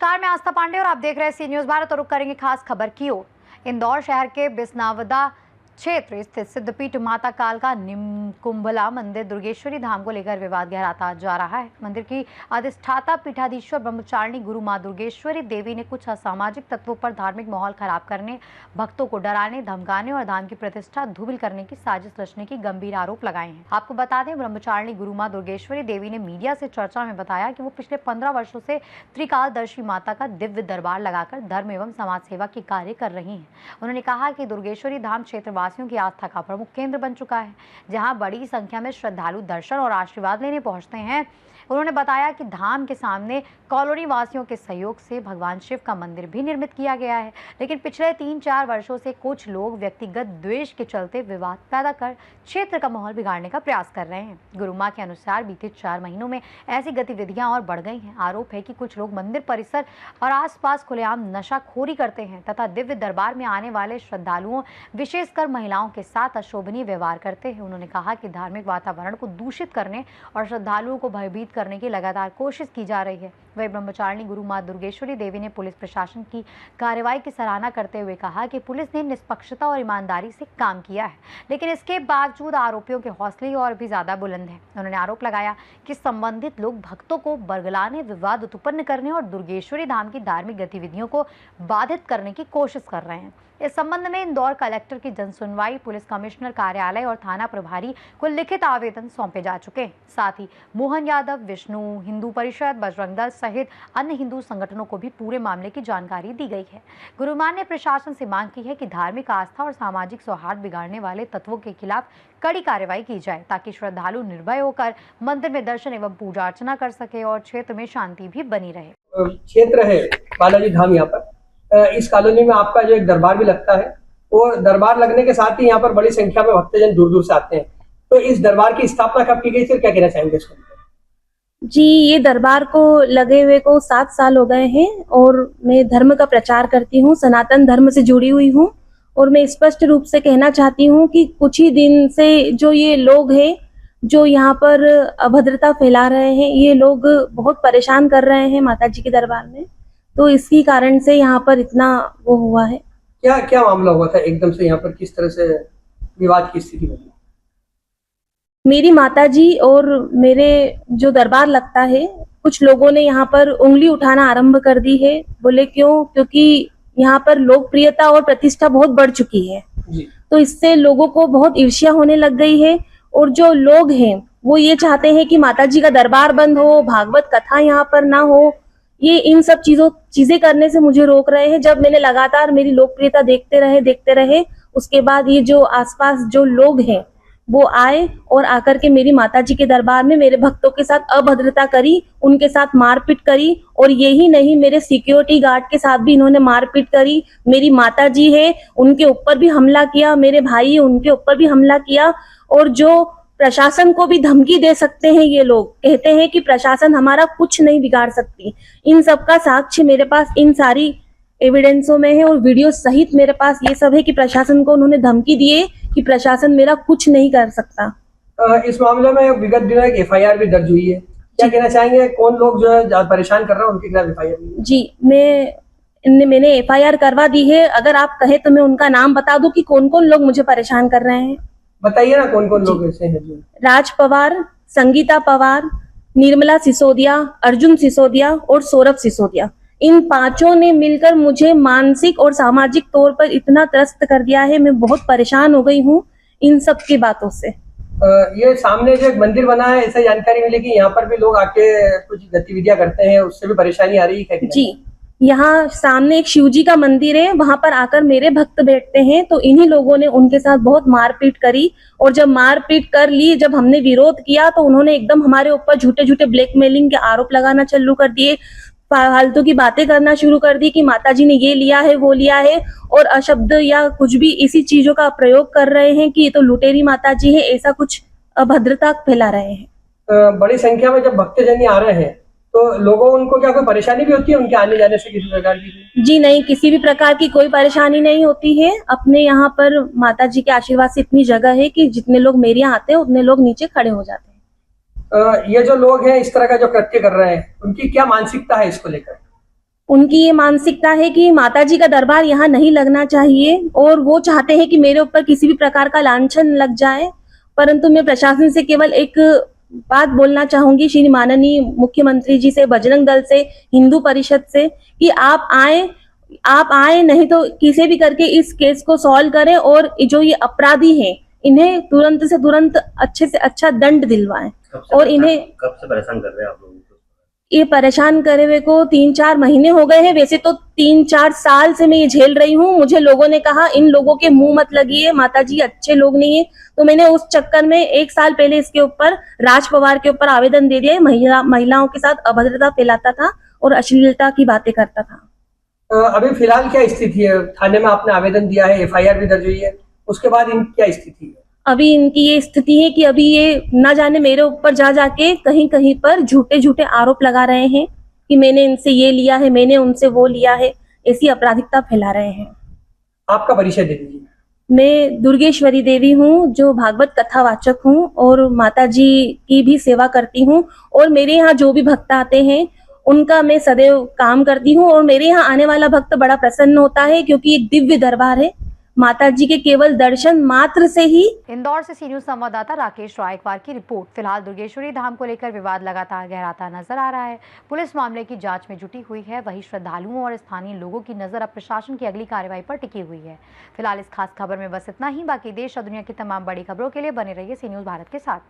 नमस्कार, मैं आस्था पांडे और आप देख रहे हैं सी न्यूज भारत और रुक करेंगे खास खबर की ओर। इंदौर शहर के बिसनावदा क्षेत्र स्थित सिद्धपीठ माता कालका निमकुंभला मंदिर दुर्गेश्वरी धाम को लेकर विवाद गहराता जा रहा है। मंदिर की अधिष्ठाता पीठाधीश्वर ब्रह्मचारिणी गुरु मां दुर्गेश्वरी देवी ने कुछ असामाजिक तत्वों पर धार्मिक माहौल खराब करने, भक्तों को डराने, धमकाने और धाम की प्रतिष्ठा धूमिल करने की साजिश रचने की गंभीर आरोप लगाए हैं। आपको बता दें, ब्रह्मचारिणी गुरु मां दुर्गेश्वरी देवी ने मीडिया से चर्चा में बताया कि वो पिछले 15 वर्षों से त्रिकालदर्शी माता का दिव्य दरबार लगाकर धर्म एवं समाज सेवा के कार्य कर रही हैं। उन्होंने कहा कि दुर्गेश्वरी धाम क्षेत्र वासियों की आस्था का प्रमुख केंद्र बन चुका है, जहां बड़ी संख्या में श्रद्धालु दर्शन और आशीर्वाद लेने पहुंचते हैं। उन्होंने बताया कि धाम के सामने कॉलोनी वासियों के सहयोग से भगवान शिव का मंदिर भी निर्मित किया गया है, लेकिन पिछले 3-4 वर्षों से कुछ लोग व्यक्तिगत द्वेष के चलते विवाद पैदा कर क्षेत्र का माहौल बिगाड़ने का प्रयास कर रहे हैं। गुरु मां के अनुसार बीते 4 महीनों में ऐसी गतिविधियां और बढ़ गई हैं। आरोप है कि कुछ लोग मंदिर परिसर और आसपास खुलेआम नशाखोरी करते हैं तथा दिव्य दरबार में आने वाले श्रद्धालुओं, विशेषकर महिलाओं के साथ अशोभनीय व्यवहार करते हैं। उन्होंने कहा कि धार्मिक वातावरण को दूषित करने और श्रद्धालुओं को भयभीत करने की लगातार कोशिश की जा रही है। वही ब्रह्मचारिणी गुरु मां दुर्गेश्वरी देवी ने पुलिस प्रशासन की कार्रवाई की सराहना करते हुए कहा कि पुलिस ने निष्पक्षता और ईमानदारी से काम किया है, लेकिन इसके बावजूद आरोपियों के हौसले और भी ज्यादा बुलंद हैं। उन्होंने आरोप लगाया कि संबंधित लोग भक्तों को बरगलाने, विवाद उत्पन्न करने और दुर्गेश्वरी धाम की धार्मिक गतिविधियों को बाधित करने की कोशिश कर रहे हैं। इस संबंध में इंदौर कलेक्टर की जनसुनवाई, पुलिस कमिश्नर कार्यालय और थाना प्रभारी को लिखित आवेदन सौंपे जा चुके हैं। साथ ही मोहन यादव, विष्णु हिंदू परिषद, बजरंग दल सहित अन्य हिंदू संगठनों को भी पूरे मामले की जानकारी दी गई है। गुरु मां ने प्रशासन से मांग की है कि धार्मिक आस्था और सामाजिक सौहार्द बिगाड़ने वाले तत्वों के खिलाफ कड़ी कार्रवाई की जाए, ताकि श्रद्धालु निर्भय होकर मंदिर में दर्शन एवं पूजा अर्चना कर सके और क्षेत्र में शांति भी बनी रहे। क्षेत्र है बालाजी धाम, यहाँ पर इस कॉलोनी में आपका जो एक दरबार भी लगता है, और दरबार लगने के साथ ही यहाँ पर बड़ी संख्या में भक्तजन दूर दूर से आते हैं। तो इस दरबार की स्थापना कब की गई थी, क्या कहना चाहेंगे इसको? जी, ये दरबार को लगे हुए को 7 साल हो गए हैं और मैं धर्म का प्रचार करती हूँ, सनातन धर्म से जुड़ी हुई हूँ। और मैं स्पष्ट रूप से कहना चाहती हूँ कि कुछ ही दिन से जो ये लोग हैं जो यहाँ पर अभद्रता फैला रहे हैं, ये लोग बहुत परेशान कर रहे हैं माता जी के दरबार में, तो इसी कारण से यहाँ पर इतना वो हुआ है। क्या क्या मामला हुआ था एकदम से यहाँ पर, किस तरह से विवाद की स्थिति बनी? मेरी माताजी और मेरे जो दरबार लगता है, कुछ लोगों ने यहाँ पर उंगली उठाना आरंभ कर दी है। बोले क्यों? क्योंकि यहाँ पर लोकप्रियता और प्रतिष्ठा बहुत बढ़ चुकी है जी। तो इससे लोगों को बहुत ईर्ष्या होने लग गई है। और जो लोग हैं वो ये चाहते हैं कि माताजी का दरबार बंद हो, भागवत कथा यहाँ पर ना हो। ये इन सब चीजें करने से मुझे रोक रहे हैं। जब मैंने लगातार मेरी लोकप्रियता देखते रहे, उसके बाद ये जो आसपास जो लोग हैं वो आए और आकर के मेरी माताजी के दरबार में मेरे भक्तों के साथ अभद्रता करी, उनके साथ मारपीट करी। और यही नहीं, मेरे सिक्योरिटी गार्ड के साथ भी इन्होंने मारपीट करी। मेरी माताजी है उनके ऊपर भी हमला किया, मेरे भाई है उनके ऊपर भी हमला किया। और जो प्रशासन को भी धमकी दे सकते हैं, ये लोग कहते हैं कि प्रशासन हमारा कुछ नहीं बिगाड़ सकती। इन सब का साक्ष्य मेरे पास इन सारी एविडेंसों में है और वीडियो सहित मेरे पास ये सब है कि प्रशासन को उन्होंने धमकी दी है कि प्रशासन मेरा कुछ नहीं कर सकता। इस मामले में विगत दिनों एक FIR भी दर्ज हुई है, क्या कहना चाहेंगे? कौन लोग जो है परेशान कर रहे हैं, उनके खिलाफ FIR हुई है? जी, मैंने FIR करवा दी है। अगर आप कहे तो मैं उनका नाम बता दूं कि कौन कौन लोग मुझे परेशान कर रहे हैं। बताइए ना, कौन कौन लोग ऐसे हैं? राज पवार, संगीता पवार, निर्मला सिसोदिया, अर्जुन सिसोदिया और सौरभ सिसोदिया, इन 5 ने मिलकर मुझे मानसिक और सामाजिक तौर पर इतना त्रस्त कर दिया है। मैं बहुत परेशान हो गई हूँ इन सब की बातों से। ये सामने जो एक मंदिर बना है, ऐसा जानकारी मिली कि यहाँ पर भी लोग आके कुछ गतिविधियां करते हैं, उससे भी परेशानी आ रही है? जी, यहाँ सामने एक शिवजी का मंदिर है, वहां पर आकर मेरे भक्त बैठते हैं। तो इन्हीं लोगों ने उनके साथ बहुत मारपीट करी। और जब मारपीट कर ली, जब हमने विरोध किया तो उन्होंने एकदम हमारे ऊपर झूठे ब्लैकमेलिंग के आरोप लगाना चालू कर दिए, फालतू की बातें करना शुरू कर दी कि माताजी ने ये लिया है, वो लिया है, और अशब्द या कुछ भी इसी चीजों का प्रयोग कर रहे हैं कि ये तो लुटेरी माताजी है, ऐसा कुछ अभद्रता फैला रहे हैं। बड़ी संख्या में जब भक्तजन आ रहे हैं तो लोगों उनको क्या कोई परेशानी भी होती है उनके आने जाने से, किसी प्रकार की? जी नहीं, किसी भी प्रकार की कोई परेशानी नहीं होती है। अपने यहाँ पर माताजी के आशीर्वाद से इतनी जगह है कि जितने लोग मेरे यहाँ आते हैं उतने लोग नीचे खड़े हो जाते हैं। ये जो लोग हैं इस तरह का जो कृत्य कर रहे हैं, उनकी क्या मानसिकता है इसको लेकर? उनकी ये मानसिकता है कि माताजी का दरबार यहाँ नहीं लगना चाहिए और वो चाहते हैं कि मेरे ऊपर किसी भी प्रकार का लांछन लग जाए। परंतु मैं प्रशासन से केवल एक बात बोलना चाहूंगी, श्री माननीय मुख्यमंत्री जी से, बजरंग दल से, हिंदू परिषद से, कि आप आए नहीं तो किसी भी करके इस केस को सॉल्व करें और जो ये अपराधी हैं इन्हें तुरंत से तुरंत अच्छे से अच्छा दंड दिलवाएं। और इन्हें कब से परेशान कर रहे हैं आप लोगों को? ये परेशान करे हुए को 3-4 महीने हो गए हैं। वैसे तो 3-4 साल से मैं ये झेल रही हूँ। मुझे लोगों ने कहा इन लोगों के मुंह मत लगिए, माताजी अच्छे लोग नहीं है। तो मैंने उस चक्कर में 1 साल पहले इसके ऊपर राज पवार के ऊपर आवेदन दे दिया। महिलाओं के साथ अभद्रता फैलाता था और अश्लीलता की बातें करता था। अभी फिलहाल क्या स्थिति है? थाने में आपने आवेदन दिया है, एफआईआर भी दर्ज हुई है, उसके बाद इनकी क्या स्थिति है? अभी इनकी ये स्थिति है कि अभी ये ना जाने मेरे ऊपर जा जाके कहीं कहीं पर झूठे आरोप लगा रहे हैं कि मैंने इनसे ये लिया है, मैंने उनसे वो लिया है, ऐसी आपराधिकता फैला रहे हैं। आपका परिचय दे दीजिए। मैं दुर्गेश्वरी देवी हूँ, जो भागवत कथावाचक हूँ और माताजी की भी सेवा करती हूँ। और मेरे यहाँ जो भी भक्त आते हैं उनका मैं सदैव काम करती हूँ और मेरे यहाँ आने वाला भक्त बड़ा प्रसन्न होता है, क्योंकि एक दिव्य दरबार है। माताजी के केवल दर्शन मात्र से ही। इंदौर से सी न्यूज संवाददाता राकेश रायकवार की रिपोर्ट। फिलहाल दुर्गेश्वरी धाम को लेकर विवाद लगातार गहराता नजर आ रहा है। पुलिस मामले की जांच में जुटी हुई है। वहीं श्रद्धालुओं और स्थानीय लोगों की नजर अब प्रशासन की अगली कार्रवाई पर टिकी हुई है। फिलहाल इस खास खबर में बस इतना ही। बाकी देश और दुनिया की तमाम बड़ी खबरों के लिए बने रहिए सी न्यूज भारत के साथ।